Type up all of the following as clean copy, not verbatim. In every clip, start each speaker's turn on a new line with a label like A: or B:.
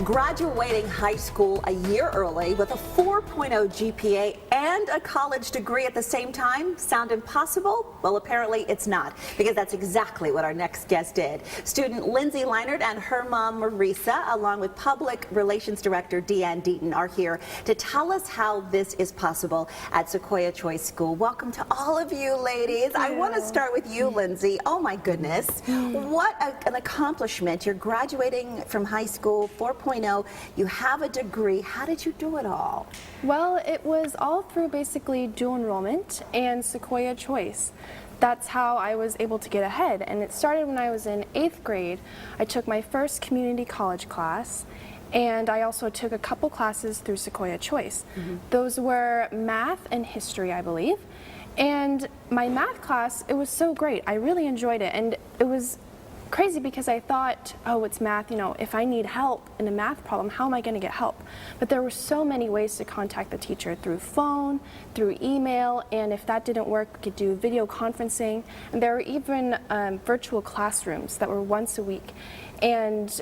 A: Graduating high school a year early with a 4.0 GPA and a college degree at the same time sound impossible? Well, apparently it's not, because that's exactly what our next guest did. Student Lindsey Leinart and her mom Marisa, along with Public Relations Director Deanne Deaton, are here to tell us how this is possible at Sequoia Choice School. Welcome to all of you ladies. I want to start with you, Lindsey. Oh my goodness, what an accomplishment. You're graduating from high school, 4.0, you have a degree. How did you do it all?
B: Well, it was all through basically dual enrollment and Sequoia Choice. That's how I was able to get ahead, and it started when I was in 8th grade. I took my first community college class, and I also took a couple classes through Sequoia Choice. Those were math and history, I believe. And my math class, it was so great. I really enjoyed it, and it was crazy because I thought, oh, it's math, you know, if I need help in a math problem, how am I going to get help? But there were so many ways to contact the teacher, through phone, through email, and if that didn't work, we could do video conferencing. And there were even virtual classrooms that were once a week. And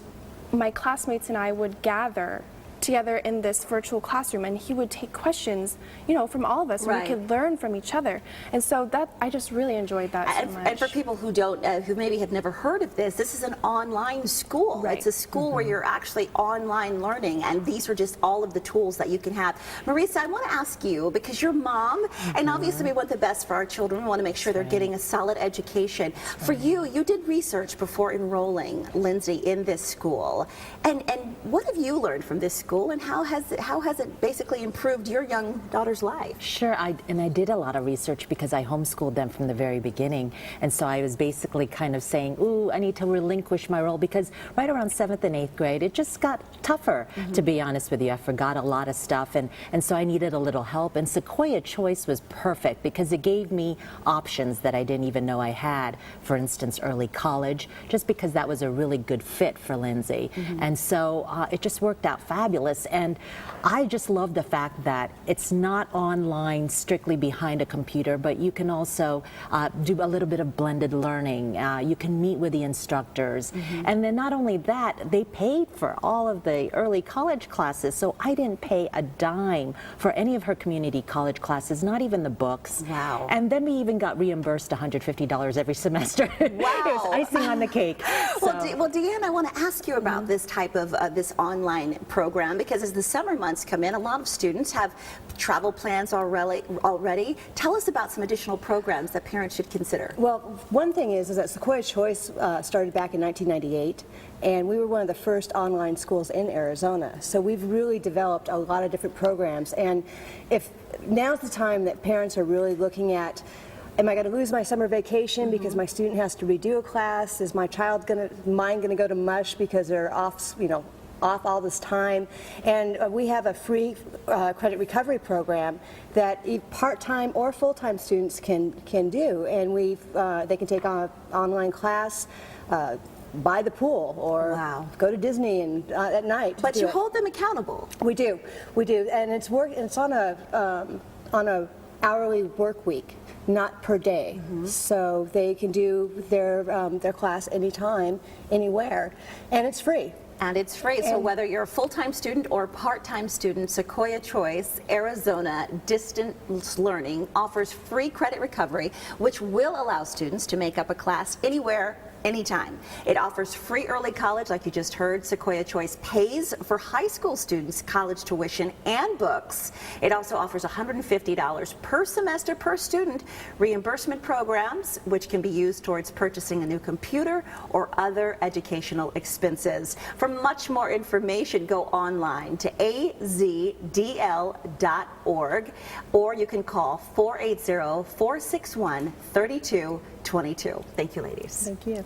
B: my classmates and I would gather together in this virtual classroom, and he would take questions, you know, from all of us, and we could learn from each other. And so that, I just really enjoyed that so much.
A: And for people who don't, who maybe have never heard of this is an online school. It's a school where you're actually online learning, and these are just all of the tools that you can have. Marisa, I want to ask you, because you're mom, and obviously we want the best for our children. We want to make sure they're getting a solid education. For you, you did research before enrolling Lindsey in this school. And what have you learned from this school, and how has it basically improved your young daughter's life?
C: Sure, I did a lot of research because I homeschooled them from the very beginning, and so I was basically kind of saying, ooh, I need to relinquish my role, because right around 7th and 8th grade it just got tougher, to be honest with you. I forgot a lot of stuff, and so I needed a little help, and Sequoia Choice was perfect because it gave me options that I didn't even know I had. For instance, early college, just because that was a really good fit for Lindsey. And so it just worked out fabulous. And I just love the fact that it's not online strictly behind a computer, but you can also do a little bit of blended learning. You can meet with the instructors. And then not only that, they paid for all of the early college classes, so I didn't pay a dime for any of her community college classes, not even the books.
A: Wow.
C: And then we even got reimbursed $150 every semester.
A: Wow.
C: It was icing on the cake.
A: Well, Deanne, I want to ask you about this type of this online program, because as the summer months come in, a lot of students have travel plans already. Tell us about some additional programs that parents should consider.
D: Well, one thing is that Sequoia Choice started back in 1998, and we were one of the first online schools in Arizona. So we've really developed a lot of different programs, and if now's the time that parents are really looking at, am I going to lose my summer vacation because my student has to redo a class? Is my child mine going to go to mush because they're off, you know, off all this time? And we have a free credit recovery program that part-time or full-time students can do, and they can take on an online class, by the pool, or go to Disney and at night.
A: But you hold them accountable.
D: We do, and it's on a hourly work week, not per day. So they can do their class anytime, anywhere, and it's free.
A: And it's free, so whether you're a full-time student or part-time student, Sequoia Choice, Arizona Distance Learning offers free credit recovery, which will allow students to make up a class anywhere, anytime. It offers free early college, like you just heard. Sequoia Choice pays for high school students college tuition and books. It also offers $150 per semester per student reimbursement programs, which can be used towards purchasing a new computer or other educational expenses. For much more information, go online to azdl.org, or you can call 480-461-3222. Thank you, ladies.
D: Thank you.